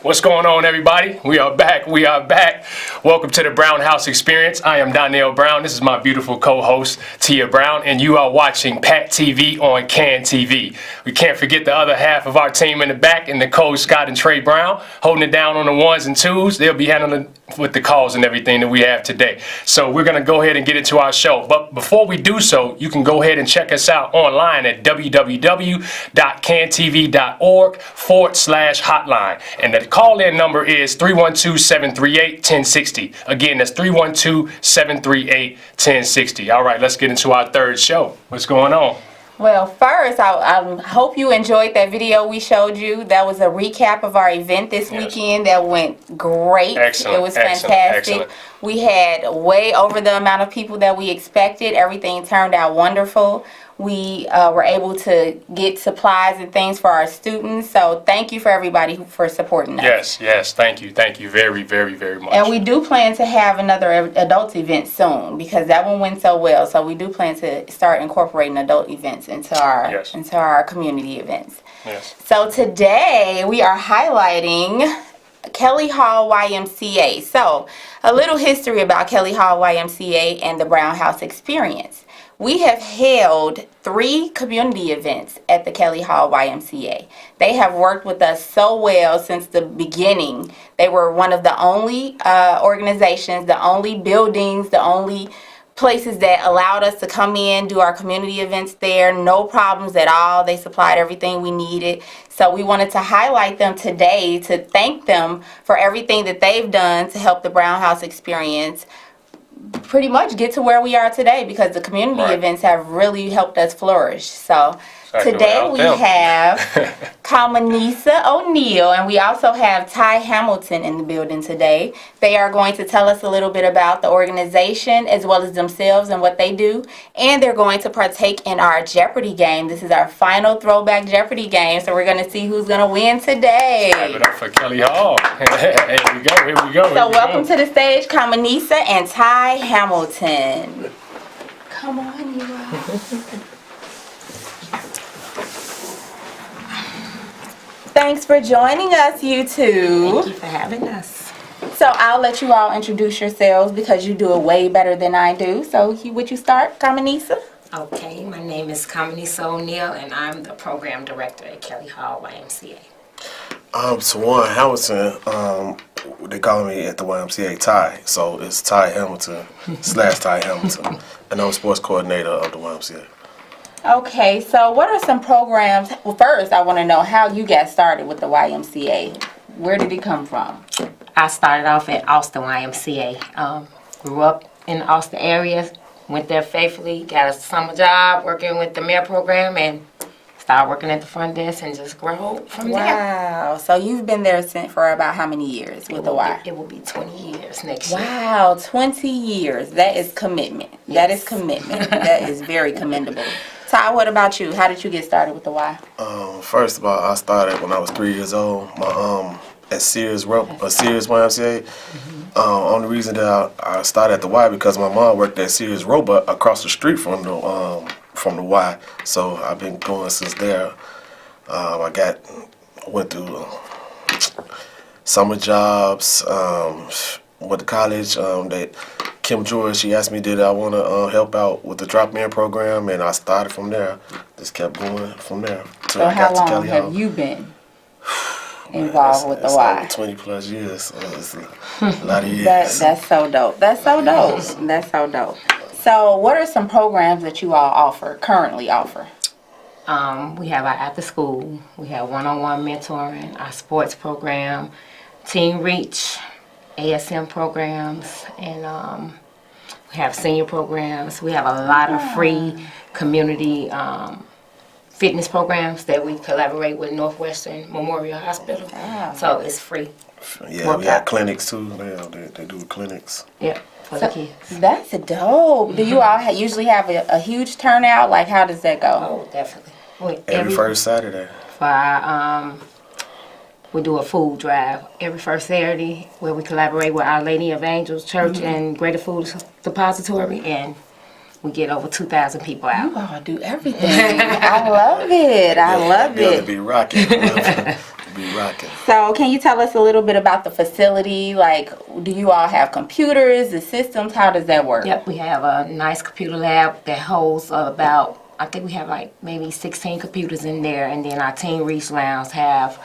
What's going on, everybody? We are back. Welcome to the Brown House Experience. I am Donnell Brown. This is my beautiful co-host, Tia Brown, and you are watching P.A.T. TV on CAN TV. We can't forget the other half of our team in the back, and Nicole, Scott, and Trey Brown, holding it down on the ones and twos. They'll be handling with the calls and everything that we have today. So we're going to go ahead and get into our show. But before we do so, you can go ahead and check us out online at www.cantv.org/hotline. And the call-in number is 312-738-1060. Again, that's 312-738-1060. All right, let's get into our third show. What's going on? Well, first, I hope you enjoyed that video we showed you. That was a recap of our event this weekend that went great. Excellent. It was fantastic. Excellent. We had way over the amount of people that we expected. Everything turned out wonderful. We were able to get supplies and things for our students. So thank you for everybody for supporting us. Yes. Thank you very, very, very much. And we do plan to have another adult event soon because that one went so well. So we do plan to start incorporating adult events into our community events. Yes. So today we are highlighting Kelly Hall YMCA. So a little history about Kelly Hall YMCA and the Brown House Experience. We have held 3 community events at the Kelly Hall YMCA. They have worked with us so well since the beginning. They were one of the only organizations, the only buildings, the only places that allowed us to come in, do our community events there, no problems at all. They supplied everything we needed. So we wanted to highlight them today to thank them for everything that they've done to help the Brown House Experience pretty much get to where we are today because the community events have really helped us flourish. So today we have Kamanisa O'Neal, and we also have Ty Hamilton in the building today. They are going to tell us a little bit about the organization as well as themselves and what they do, and they're going to partake in our Jeopardy game. This is our final Throwback Jeopardy game, so we're going to see who's going to win today. Give it up for Kelly Hall. Here we go. So welcome to the stage, Kamanisa and Ty Hamilton. Come on, you all. Thanks for joining us, you two. Thank you for having us. So I'll let you all introduce yourselves because you do it way better than I do. So would you start, Kamanisa? Okay, my name is Kamanisa O'Neal, and I'm the program director at Kelly Hall YMCA. I'm Sawan Hamilton. They call me at the YMCA Ty, so it's Ty Hamilton / Ty Hamilton, and I'm a sports coordinator of the YMCA. Okay, so what are some programs? Well, first, I want to know how you got started with the YMCA. Where did it come from? I started off at Austin YMCA. Grew up in the Austin area, went there faithfully, got a summer job working with the mayor program, and started working at the front desk and just grew from there. Wow, so you've been there for about how many years with the Y? It will be 20 years next year. Wow, 20 years. That is commitment. Yes. That is commitment. That is very commendable. Ty, what about you? How did you get started with the Y? First of all, I started when I was 3 years old. At Sears YMCA. Only reason that I started at the Y because my mom worked at Sears Roebuck across the street from the Y. So I've been going since there. Went through summer jobs, went to college, that Kim George, she asked me, did I want to help out with the drop-in program, and I started from there. Just kept going from there. So how long have you been involved with the Y? Over 20 plus years. So it's a lot of years. That's so dope. That's so dope. That's so dope. So what are some programs that you all currently offer? We have our after school, we have one-on-one mentoring, our sports program, Teen Reach, ASM programs, and we have senior programs. We have a lot of free community fitness programs that we collaborate with Northwestern Memorial Hospital. So it's free. Yeah, we have clinics too. They do clinics. Yeah, for the kids. That's dope. Do you all usually have a huge turnout? Like, how does that go? Oh, definitely. Every first Saturday. For our, we do a food drive every first Saturday where we collaborate with Our Lady of Angels Church and Greater Food Depository, and we get over 2,000 people out. You all do everything. I love it. I love it. Be rocking. Be rocking. So can you tell us a little bit about the facility? Like, do you all have computers, the systems? How does that work? Yep, we have a nice computer lab that holds about, I think we have like maybe 16 computers in there, and then our Teen Reach Lounge have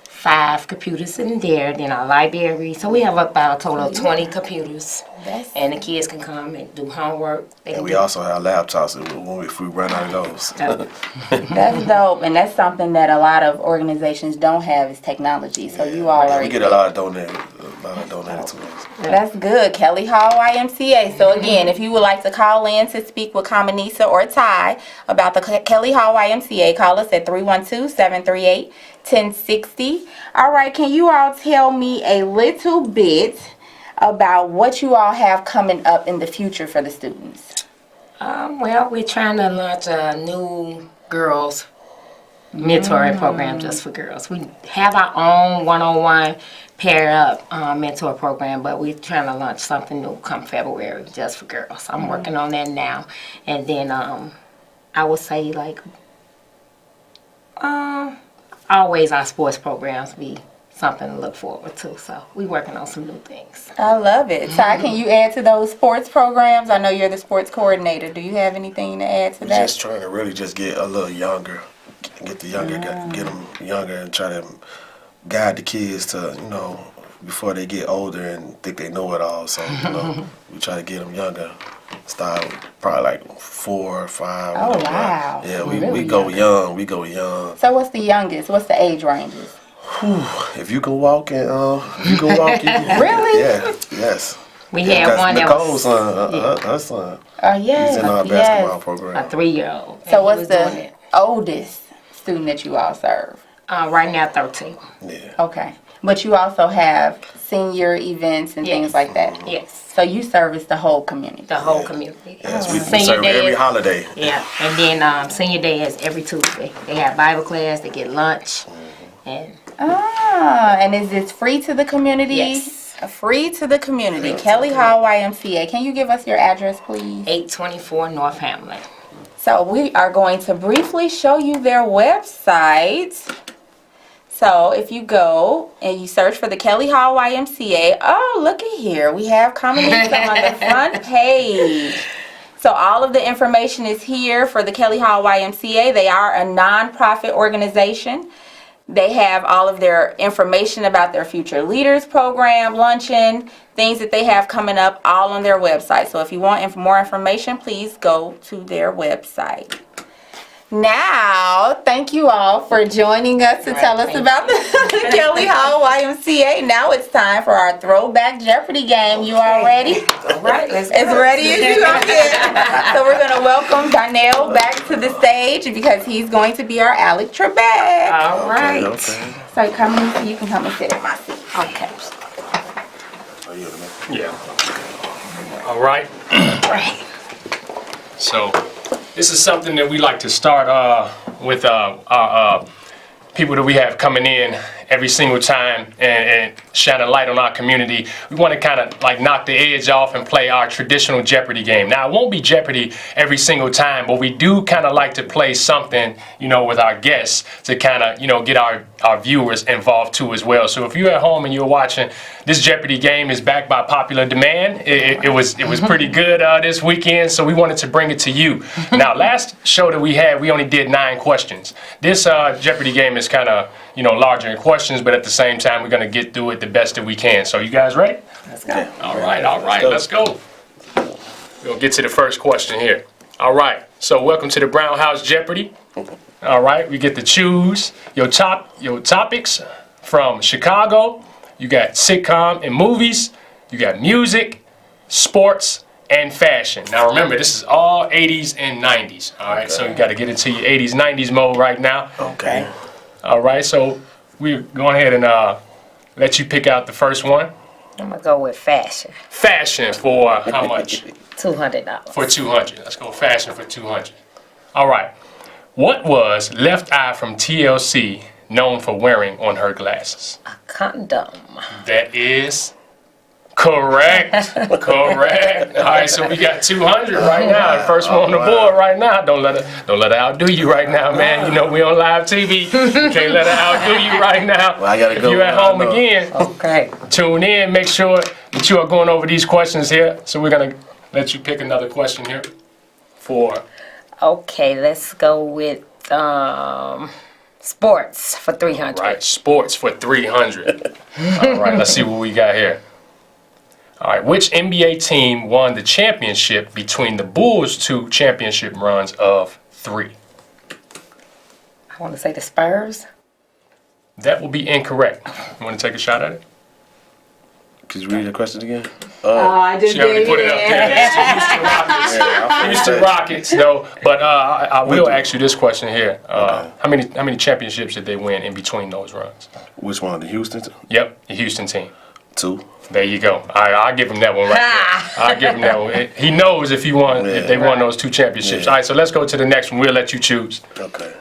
5 computers in there, then our library. So we have about a total of 20 computers. And the kids can come and do homework. And we also have laptops if we run out of those. That's dope, and that's something that a lot of organizations don't have is technology. So you all are. We get a lot of donated to us. That's good. Kelly Hall YMCA. So again, if you would like to call in to speak with Kamanisa or Ty about the Kelly Hall YMCA, call us at 312-738-1060. All right, can you all tell me a little bit about what you all have coming up in the future for the students? Well, we're trying to launch a new girls mentoring program just for girls. We have our own one-on-one pair up mentor program, but we're trying to launch something new come February just for girls. I'm working on that now. And then I would say like always our sports programs be something to look forward to. So we're working on some new things. I love it. Ty, can you add to those sports programs? I know you're the sports coordinator. Do you have anything to add to We're that? just trying to really just get a little younger, get them younger, and try to guide the kids to, before they get older and think they know it all. So, we try to get them younger. Start probably like 4 or 5. Oh, wow. Yeah, we Really go young. young. We go young. So what's the youngest? What's the age ranges? If you can walk and you can walk, you can. Really? Yeah. Yes. We had one that Nicole's was son, her son. Yes. He's in our basketball program. a 3-year-old. So what's the oldest student that you all serve? Right now 13. Yeah. Okay. But you also have senior events and things like that? Yes. So you service the whole community? The whole community. Yes, we Senior serve day every is- holiday. Yeah, and then senior day is every Tuesday. They have Bible class, they get lunch, and And is this free to the community? Yes. Free to the community. Kelly Hall YMCA. Can you give us your address, please? 824 North Hamlet. So we are going to briefly show you their website. So if you go and you search for the Kelly Hall YMCA, oh, look at here. We have Kamanisa on the front page. So all of the information is here for the Kelly Hall YMCA. They are a nonprofit organization. They have all of their information about their Future Leaders program, luncheon, things that they have coming up, all on their website. So if you want more information, please go to their website. Now, thank you all for joining us to tell us about the Kelly Hall YMCA. Now it's time for our Throwback Jeopardy game. You all ready? All right, let's go. As ready as you are. So we're going to welcome Darnell back to the stage because he's going to be our Alec Trebek. All right. Okay. So come in, you can come and sit in my seat. Okay. Yeah. All right. Right. So this is something that we like to start with our people that we have coming in every single time and shine a light on our community. We want to kind of like knock the edge off and play our traditional Jeopardy game. Now, it won't be Jeopardy every single time, but we do kind of like to play something, you know, with our guests to kind of, you know, get our viewers involved too as well. So if you're at home and you're watching, this Jeopardy game is backed by popular demand. It was pretty good this weekend, so we wanted to bring it to you. Now, last show that we had, we only did 9 questions. This Jeopardy game is kind of, you know, larger in questions, but at the same time, we're going to get through it the best that we can. So you guys ready? Let's go. All right, let's go. We'll get to the first question here. All right, so welcome to the Brown House Jeopardy. All right, we get to choose your topics from Chicago. You got sitcom and movies. You got music, sports, and fashion. Now remember, this is all 80s and 90s. All right, so you got to get into your 80s, 90s mode right now. Okay. All right, so we're going ahead and let you pick out the first one. I'm gonna go with fashion. Fashion for how much? $200. For 200. Let's go fashion for 200. All right. What was Left Eye from TLC known for wearing on her glasses? A condom. That is correct. Correct. All right, so we got 200 right now. The first one on the board right now. Don't let her outdo you right now, man. You know we on live TV. You can't let her outdo you right now. Well, I gotta if go. you're at home again, Okay. tune in. Make sure that you are going over these questions here. So we're gonna let you pick another question here for. Okay, let's go with sports for 300. Right, sports for 300. All right, let's see what we got here. All right, which NBA team won the championship between the Bulls' 2 championship runs of 3? I want to say the Spurs. That will be incorrect. You want to take a shot at it? Could you read the question again? I just She already put it up there. It's the Houston Rockets, though. But I will ask you this question here. How many championships did they win in between those runs? Which one? The Houston? Yep, the Houston team. 2. There you go. I'll give him that one right there. I'll give him that one. He knows if they won those 2 championships. Yeah. All right, so let's go to the next one. We'll let you choose. Okay.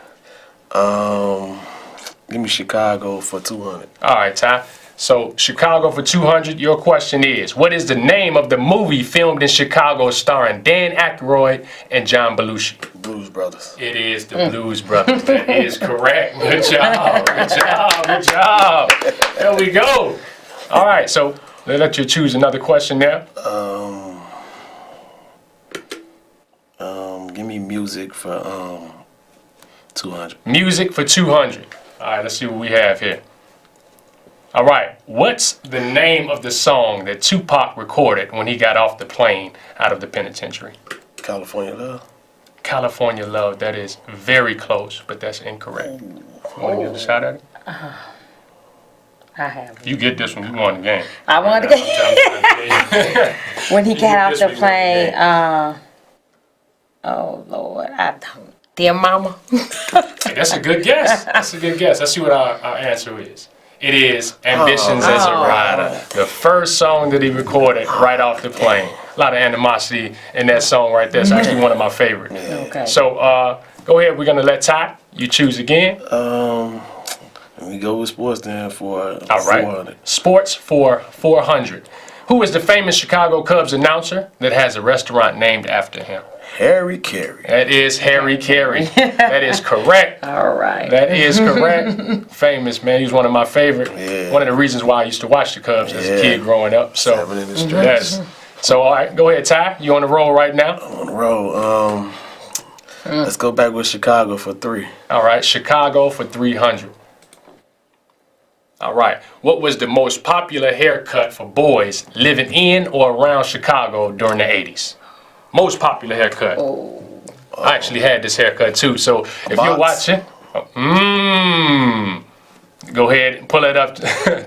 Give me Chicago for 200. All right, Ty. So Chicago for 200. Your question is, what is the name of the movie filmed in Chicago starring Dan Aykroyd and John Belushi? Blues Brothers. It is the Blues Brothers. That is correct. Good job. Good job. Good job. There we go. All right, so let's let you choose another question there. Give me music for 200. Music for 200. All right, let's see what we have here. All right, what's the name of the song that Tupac recorded when he got off the plane out of the penitentiary? California Love. California Love. That is very close, but that's incorrect. You want to give a shot at it? I have. You get this one, you won the game. I wanted to get when he got off the plane. Oh Lord, I don't. Dear Mama. Hey, that's a good guess. That's a good guess. Let's see what our answer is. It is Ambitions as a Rider. The first song that he recorded right off the plane. A lot of animosity in that song right there. It's actually one of my favorites. Okay. So go ahead. We're going to let Ty, you choose again. Let me go with sports then for All right. 400. Sports for 400. Who is the famous Chicago Cubs announcer that has a restaurant named after him? Harry Carey. That is Harry Carey. That is correct. All right. That is correct. Famous, man. He was one of my favorite. Yeah. One of the reasons why I used to watch the Cubs as a kid growing up. So, 7 in the streets. yes. So, all right, go ahead, Ty. You on the roll right now? On the road. Let's go back with Chicago for 3. All right, Chicago for 300. All right. What was the most popular haircut for boys living in or around Chicago during the 80s? Most popular haircut. I actually had this haircut too. So if you're watching, go ahead and pull it up,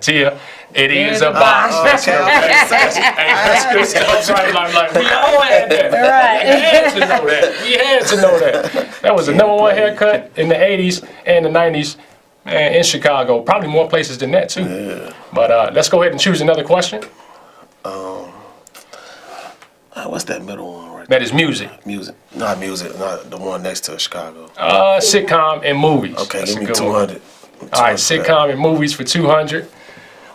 Tia. It is a box. That's correct. That's good stuff. Like, we all had that. Right. We had to know that. We had to know that. That was the #1 haircut in the 80s and the 90s. Man, in Chicago, probably more places than that too. Yeah. But let's go ahead and choose another question. What's that middle one right That is music. there? Music. Not music. Not the one next to Chicago. Sitcom and movies. Okay, That's give a me good one. 200. All right, sitcom and movies for 200.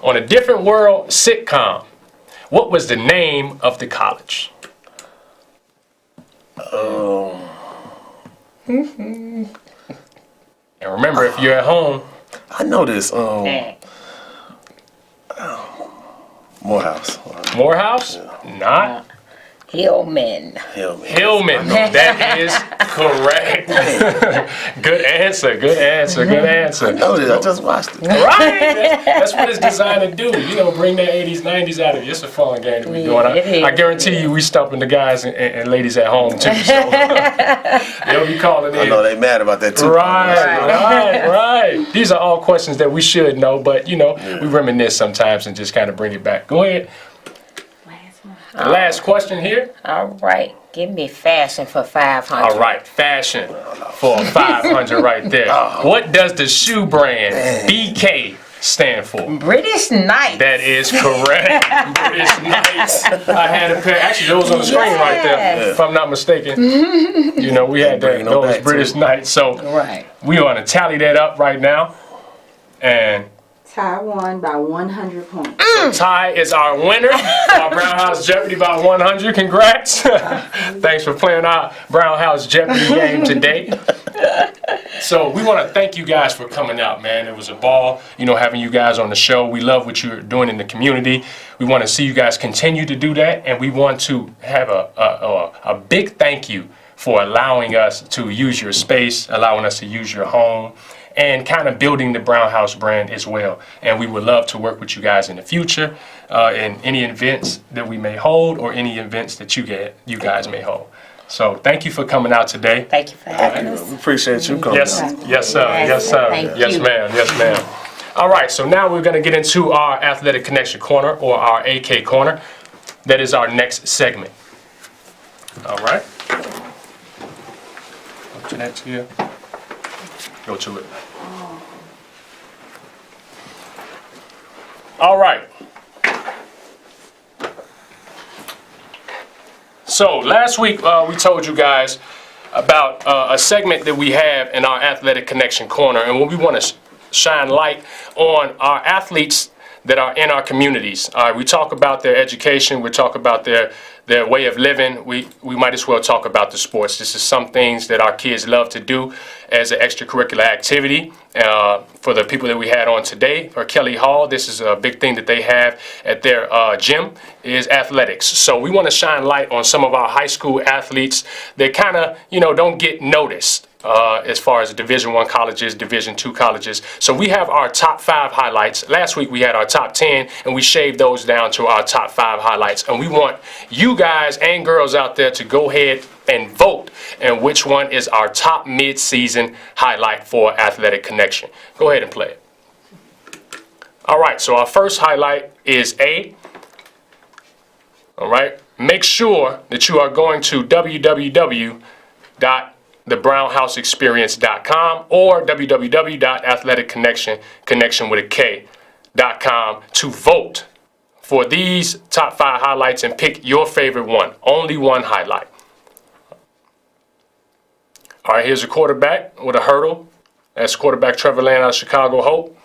On a Different World sitcom, what was the name of the college? And remember, if you're at home, I know this. Morehouse. Morehouse? Not. Hillman. Hillman. That is correct. Good answer. Good answer. Good answer. I know this. I just watched it. Right? That's what it's designed to do. You know, bring that 80s, 90s out of you. It's a fun game to be doing. I guarantee you we stumping the guys and ladies at home too. So they'll be calling in. I know they mad about that too. Right. These are all questions that we should know, but you know, we reminisce sometimes and just kind of bring it back. Go ahead. The last question here. All right. Give me fashion for 500. All right, fashion for 500 right there. What does the shoe brand BK stand for? British Knight. That is correct. British Knights. I had a pair. Actually, those on the screen right there, if I'm not mistaken. You know, we had those British Knights. So we want to tally that up right now. And Ty won by 100 points. so Ty is our winner. Our Brown House Jeopardy by 100. Congrats. Thanks for playing our Brown House Jeopardy game today. So we want to thank you guys for coming out, man. It was a ball, you know, having you guys on the show. We love what you're doing in the community. We want to see you guys continue to do that, and we want to have a big thank you for allowing us to use your space, allowing us to use your home, and kind of building the Brown House brand as well. And we would love to work with you guys in the future in any events that we may hold or any events that you guys may hold. So thank you for coming out today. Thank you for having us. We appreciate you coming. Yes, sir. Yes, sir. Yes, ma'am. Yes, ma'am. All right, so now we're going to get into our Athletic Connection Corner, or our AK Corner. That is our next segment. All right. Up to that here. Go to it. All right. So last week we told you guys about a segment that we have in our Athletic Connection Corner, and when we want to shine light on our athletes that are in our communities. We talk about their education, we talk about their way of living. We might as well talk about the sports. This is some things that our kids love to do as an extracurricular activity. For the people that we had on today, for Kelly Hall, this is a big thing that they have at their gym, is athletics. So we want to shine light on some of our high school athletes that kind of, you know, don't get noticed. As far as Division I colleges, Division II colleges. So we have our top 5 highlights. Last week we had our top 10, and we shaved those down to our top 5 highlights. And we want you guys and girls out there to go ahead and vote and which one is our top mid-season highlight for Athletic Connection. Go ahead and play it. All right, so our first highlight is A. All right, make sure that you are going to www.thebrownhouseexperience.com or www.athleticconnection.com to vote for these top 5 highlights and pick your favorite one. Only one highlight. All right, here's a quarterback with a hurdle. That's quarterback Trevor Land out of Chicago Hope.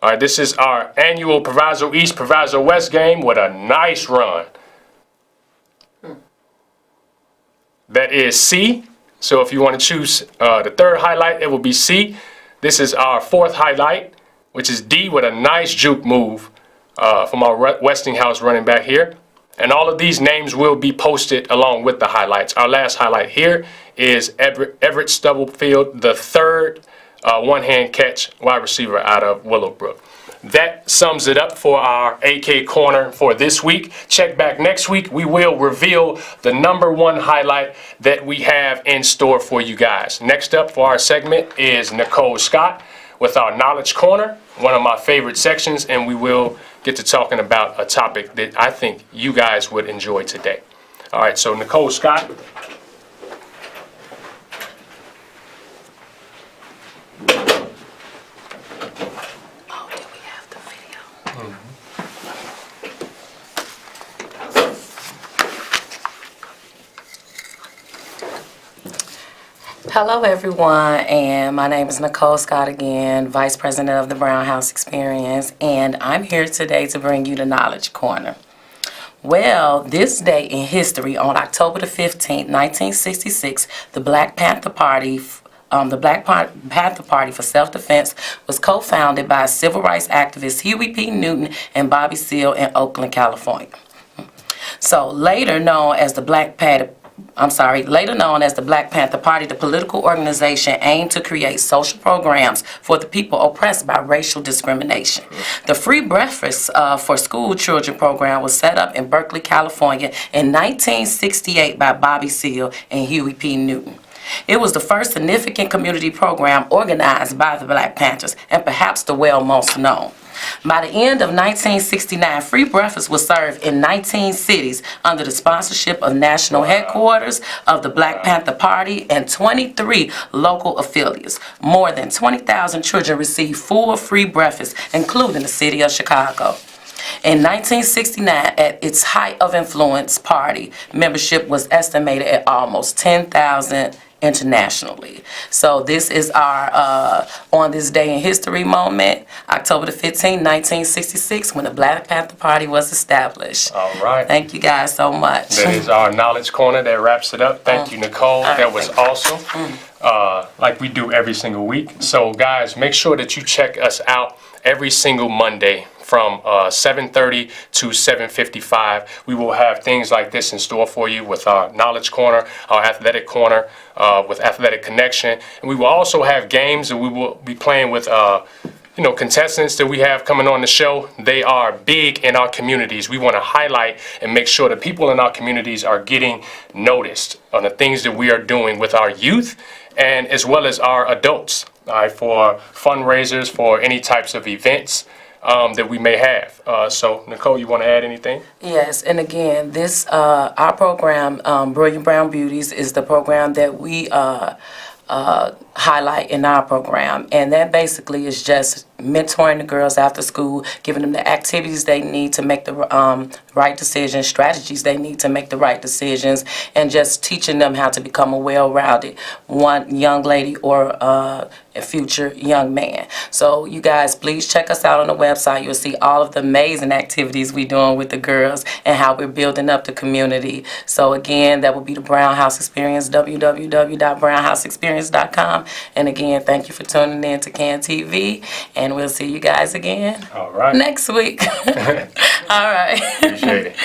All right, this is our annual Proviso East, Proviso West game with a nice run. That is C. So if you want to choose the third highlight, it will be C. This is our fourth highlight, which is D with a nice juke move from our Westinghouse running back here. And all of these names will be posted along with the highlights. Our last highlight here is Everett Stubblefield, the third one-hand catch wide receiver out of Willowbrook. That sums it up for our AK Corner for this week. Check back next week. We will reveal the number 1 highlight that we have in store for you guys. Next up for our segment is Nicole Scott with our Knowledge Corner, one of my favorite sections, and we will get to talking about a topic that I think you guys would enjoy today. All right, so Nicole Scott. Hello, everyone, and my name is Nicole Scott again, Vice President of the Brown House Experience, and I'm here today to bring you the Knowledge Corner. Well, this day in history, on October the 15th, 1966, the Black Panther Party for Self-Defense was co-founded by civil rights activists Huey P. Newton and Bobby Seale in Oakland, California. So later known as the Black Panther Party, the political organization aimed to create social programs for the people oppressed by racial discrimination. The Free Breakfast for School Children program was set up in Berkeley, California in 1968 by Bobby Seale and Huey P. Newton. It was the first significant community program organized by the Black Panthers and perhaps the most known. By the end of 1969, free breakfast was served in 19 cities under the sponsorship of national headquarters of the Black Panther Party and 23 local affiliates. More than 20,000 children received full free breakfast, including the city of Chicago. In 1969, at its height of influence, party membership was estimated at almost 10,000 internationally. So this is our on this day in history moment, October the 15th, 1966, when the Black Panther Party was established. All right. Thank you guys so much. That is our Knowledge Corner. That wraps it up. Thank you, Nicole. That was awesome. Like we do every single week. So guys, make sure that you check us out every single Monday from 7:30 to 7:55. We will have things like this in store for you with our Knowledge Corner, our Athletic Corner, with Athletic Connection. And we will also have games that we will be playing with contestants that we have coming on the show. They are big in our communities. We want to highlight and make sure that people in our communities are getting noticed on the things that we are doing with our youth and as well as our adults, all right, for fundraisers, for any types of events that we may have. So, Nicole, you want to add anything? Yes, and again, this our program, Brilliant Brown Beauties, is the program that we highlight in our program, and that basically is just mentoring the girls after school, giving them the activities they need to make the right decisions, strategies they need to make the right decisions, and just teaching them how to become a well-rounded young lady or a future young man. So you guys, please check us out on the website. You'll see all of the amazing activities we're doing with the girls and how we're building up the community. So again, that will be the Brown House Experience, www.brownhouseexperience.com. And again, thank you for tuning in to CAN TV, and we'll see you guys again All right. next week. All right. Appreciate it.